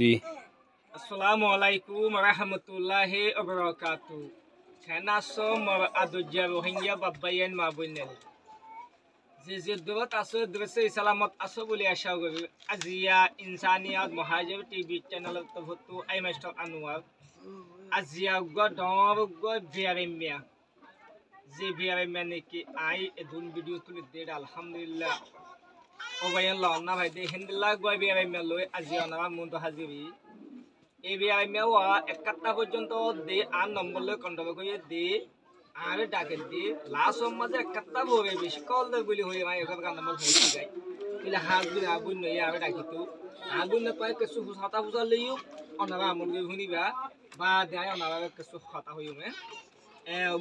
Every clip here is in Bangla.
দুই Assalamu alaikum warahmatullahi wabarakatuh. Kana so mar adujja rohingya babbayen mabunel. Zizidrat aso drese salamat aso boli asha kori. Azia insaniyat muhajir TV channel tohotu I Master Anwar. Azia godor go beremia. Ze beremia neki I edun video tuli ded alhamdulillah. Obayan la na bhai de hindilla go beremia loy azia na mundu haziri. এবিআই মেওয়া একটা পর্যন্ত দে আর নম্বর লই কন্ট্রোল করে দে আর ডাকে দে লাস্ট মাঝে একটা বলে বেশি কল দে বলি হই মাই এখান কান নম্বর হই যাই ইলা হাত গুলো আগুন নই আর ডাকি তো আগুন না পায় কিছু হাতা ফুসা লইও অনারা আমল হইনিবা বা দেয় অনারা কিছু হাতা হইও মে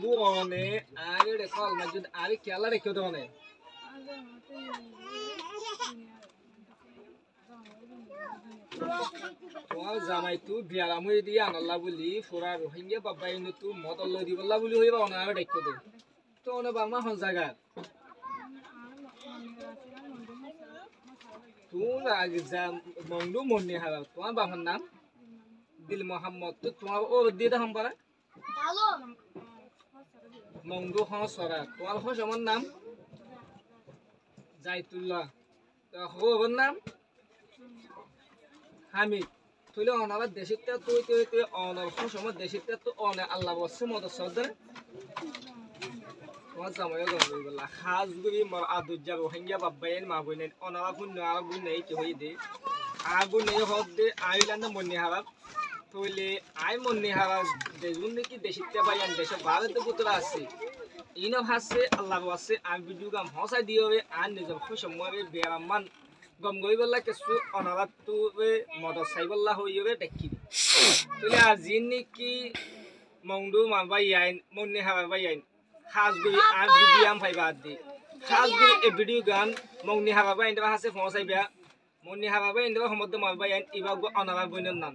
বু অনে আর রে কল না যদি আর খেলা রেখে দাও না তোমার জামাই তু বিয়ারাম হয়ে দিয়ে আনাল্লা বলি ফোরা রোহিঙ্গা বাবা এনে তু মদল লই দিবল্লা বলি হইবা অনারা ডাক্য দে তো অনে বামা হন জায়গা তুই আগে যা মংডু মন্নি হারা তোমার বাবার নাম দিল মোহাম্মদ তো তোমার ও দিয়ে দাম পারা মংডু হসরা তোমার হস আমার নাম জাইতুল্লাহ তো হবর নাম হামিদ তুইলে অনাবার দেশিটা তুই তুই তুই অনার সময় দেশিটা তো অনে আল্লাহ বসে মত সদর তোমার জামাই গঙ্গই বলা হাজগুড়ি মর আদুজ্জা রোহিঙ্গা বাব্বাইন মা বইনে অনারা বুন আর বুন নেই কি হই দে আগু নেই হদ দে আইল্যান্ড মন্নি হারাপ তুইলে আই মন্নি হারাপ দেজুন নাকি দেশিটা বাইয়ান দেশে ভারত পুত্র আছে ইনো হাসে আল্লাহ বসে আর ভিডিও গাম হসাই দিওবে আর নিজের খুশমরে বেরামান গম গই বললা কিছু অনারাত তুবে মদর সাইবল্লা হইবে দেখি তুলে আজিন নাকি মংডু মারবাই আইন মন্নি হারাবাই আইন হাজগুই আর ভিডিয়াম ফাইবা দি হাজগুই এ ভিডিও গান মংনি হারাবাই ইন্দা হাসে ফসাইবা মন্নি হারাবাই ইন্দা সমদ্দ মারবাই আইন ইবা গো অনারা বইনের নাম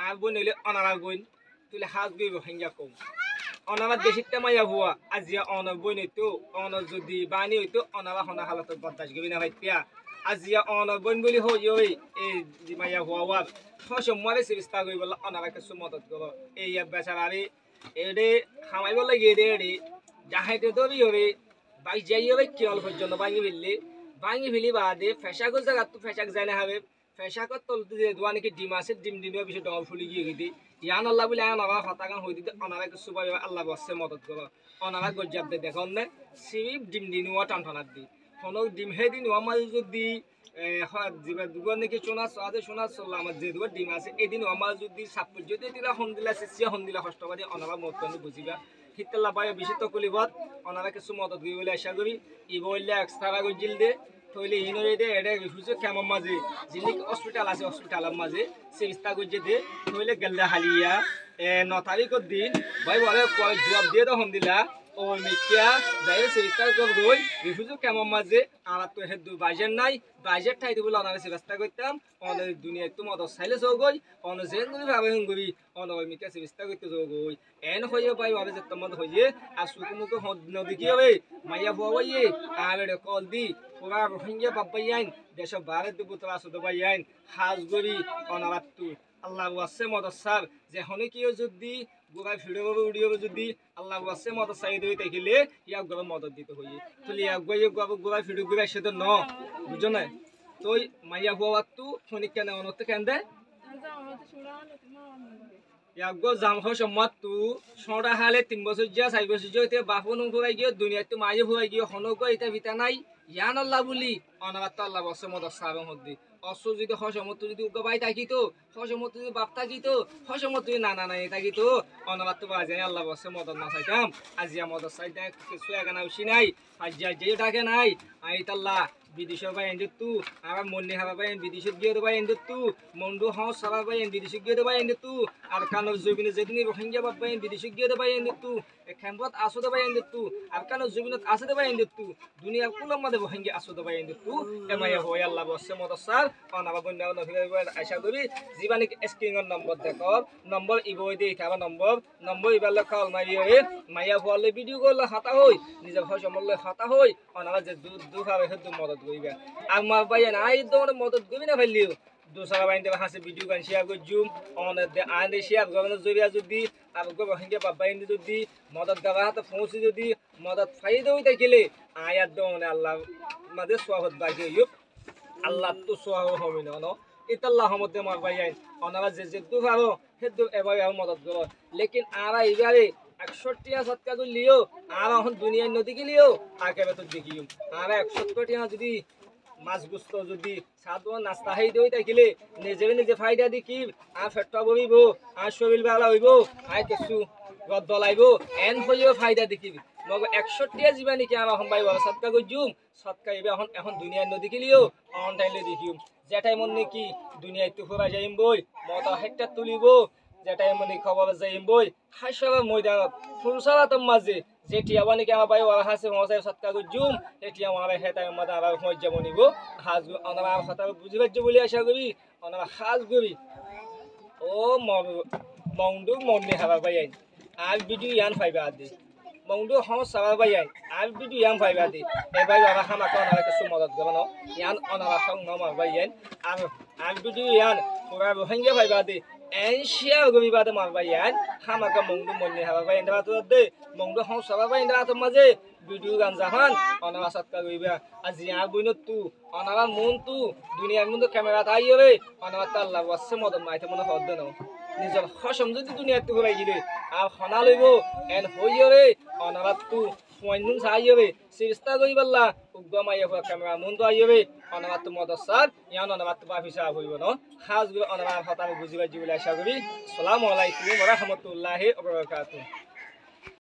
আর বইনলে অনারা বইন তুলে হাজগুই রোহিঙ্গা কম অনারা দেশিতে মাইয়া হুয়া আজিয়া অনার বইনে তো অনার যদি বানি হইতো অনারা হনা হালত বদাস গবি না ভাইতিয়া আজিয়া অনার বইন বলি হই ওই এই মাইয়া হুয়া ওয়া সময় চেষ্টা করি বলা অনারা কিছু মদত করো এই বেচারারে এডে খামাইব লাগে এডে যাহাইতে দবি হবে বাই যাই হবে কেবল পর্যন্ত ভাঙি ফেলি বাদে ফেসাকর জায়গা তো ফেসাক যায় না হবে ফেসাকর তল দিয়ে দোয়া নাকি ডিম আছে ডিম ডিমের বিষয় ডল ফুলি গিয়ে গিয়ে ইয়ান আল্লাহ বলে অনারা হতাকান হয়ে দিতে অনারা কিছু পাই আল্লাহ বসে মদত করো অনারা গজ্জাব দে দেখুন না সিপ ডিম দিনুয়া টানটানার দি হনক ডিম হে দিন আমার যদি দুবার নাকি সোনা চললা আমার যে দুবার ডিম আছে এদিন আমার যদি সাপোজ যদি দিলা হন্দিলা চেঁচিয়া হন্দিলা কষ্টবাদী অনারা মত বুঝিবা শীতলা পাই বেশি তকলিবত অনারা কিছু মদত করি বলে আশা করি ই বললে এক্সট্রা গজিল দে থইলে ইনরে দে এডে রিফিউজি ক্যাম্পের মাঝে যিনি হসপিটাল আছে হসপিটালের মাঝে চেষ্টা করছে দে থইলে গেলদা হালিয়া 9 তারিখের দিন ভাই বলে জবাব দিয়ে তখন দিলা ও মিকিয়া যাই চেষ্টা করবই রিফিউজি ক্যাম্পের মাঝে আর তো হেদু বাজেট নাই বাজেট ঠাই দিবলে অনারা চেষ্টা করতাম অনেক দুনিয়া তো মত সাইলে চৌগই অন যেন করে ভাবে হুঙ্গুবি অন ওই মিকিয়া চেষ্টা করতে চৌগই এন হইয়ে পাই ভাবে যে তোমার হইয়ে আর সুকুমুকে নদী কি হবে মাইয়া বুয়াইয়ে আর কল দি পুরা রোহিঙ্গা বাব্বাইয়াইন দেশ ভারত পুত্র আসুদ বাইয়াইন হাজগরি অনারাত্তু আল্লাহ ওয়াসে মদসার যে হনে কিও যদি গোড়া ভিডিও উড়িও যদি আল্লাহ ওয়াসে মদসাই দই থাকিলে ইয়া গর মদত দিতে হইয়ে তুলি ইয়া গয়ে গোড়া ভিডিও গোড়া সেটা ন বুঝো না তুই মাইয়া বুয়াত্তু হনে কেন অনতে কেন্দে ইয়াগো জাম হ সম্মত তু সড়া হালে 3 বছর যা 4 বছর যতে বাপন ফুরাই গিয়ে দুনিয়াতে তো মায়ে ফুরাই গিয়ে হনক এটা ভিতা নাই ইয়ান আল্লাহ বলি অনারাত আল্লাহ বসে মদ সারম হদি অসু যদি হসমত যদি উগা বাই থাকি তো হসমত যদি বাপ থাকি তো হসমত যদি নানা নাই থাকি তো অনারাত তো বাজে আল্লাহ বসে মদ না চাইতাম আজিয়া মদ চাইতা কিছু এগানা উসি নাই আজিয়া যে ডাকে নাই আইতাল্লাহ বিদেশের ভাই এন্দু আর মন্নি হারা ভাই বিদেশে গিয়ে দেবা এন্দু মন্ডু হাউস সারা ভাই বিদেশে গিয়ে দেবা এন্দু আর কানোর জমিনে যেদিন রোহিঙ্গা বাপ ভাই বিদেশে গিয়ে দেবা এন্দু খেম্পত আসো দেবা এন্দু আর কানোর জমিনত আসে দেবা এন্দু দুনিয়ার কুলম মাদে রোহিঙ্গা আসো দেবা এন্দু এমাইয়া হই আল্লাহ বসে মদসার অনাবা বন্যা নফিল আশা করি জীবানিক স্ক্রিনের নম্বর দেখো নম্বর ইবই দে থাবা নম্বর ইবার কল মাইয়া হলে ভিডিও করলে হাতা হই নিজের হসমলে হাতা হই অনাবা যে দুখাবে হেতু মদত করিবা আমার ভাইয়া নাই দৌড় মদত করি না ফেললিও दूसरा बाइन देवा हासे वीडियो गान शेयर को जूम ऑन दे आन दे शेयर गवन जोबिया जुदी अब गो हंगे बाबा इन जुदी मदद गवा तो फोंसी जुदी मदद फायदा होई तकिले आयात दोन अल्लाह मदे स्वागत बागे युप अल्लाह तो स्वागत होमिन न इतल्लाह हमते मार बायन अनारा जे दु फारो हेदु एबाय मदद करो लेकिन आरा इबारे 61 টিয়া সৎকা করে লিও আর এখন দুনিয়ার নদী গেলিও আগে তো দেখিও আর 170 টিয়া যদি মাছ গুস্ত যদি সাদো নাস্তা হাই দেই তাইলে নিজে নিজে ফায়দা দেখি আর ফেটটা বইব আর শরীর ভালো হইব আর কিছু রদ দলাইব এন হইও ফায়দা দেখি মগ 61 টিয়া জীবানি কি আর এখন ভাই বড় সৎকা কই জুম সৎকা ইবে এখন এখন দুনিয়ার নদী গেলিও অন টাইলে দেখিও যেটাই মন কি দুনিয়ায় তো ফুরা যাইম বই মত হেক্টর তুলিব যেটাই মনে খবর যাইম বই হাসবা ময়দানত ফুলসালাতম মাঝে যেটি আবানি কে আমার ভাই ওরা হাসে মসাই সৎকা কই জুম এটি আমার হেতায় মাদা আর হই যাব নিব হাজ অনরা কথা বুঝিবার যে বলি আশা করি অনরা হাজ করি ও মংডু মন্নি হাবা ভাই আর ভিডিও ইয়ান ফাইবা আদি মংডু হম সাবা ভাই আর ভিডিও ইয়ান ফাইবা আদি এবাই ওরা হামা কোন আর কিছু মদত গবন ইয়ান অনরা সং নমা ভাই আর ভিডিও ইয়ান পুরা হঙ্গে ফাইবা আদি এনশিয়া গবি বাদে মারবাইয়ান হামাকা মংডু মন্নি হাবাবাই এন্ডা তো দে মংডু হম সাবাবাই এন্ডা তো মাঝে ভিডিও গান জাহান অনারা সাতকা গইবা আজি আর বইন তু অনারা মন তু দুনিয়ার মধ্যে ক্যামেরা তাইবে অনারা আল্লাহ ওয়াসে মদন মাইতে মনে হদ দেন নিজের খসম যদি দুনিয়া তু হলাই গিলে আর খনা লইব এন হইবে অনারা তু পয়েন্ট সাইবে সিস্তা গইবাল্লা উগমাইয়া ক্যামেরা মন তো আইবে অনারা তো মদসার ইয়ান অনারা তো বাফিসা হইব ন খাস অনারা হতা বুঝিবা জিবলা আশা করি আসসালামু আলাইকুম ওয়া রাহমাতুল্লাহি ওয়া বারাকাতুহু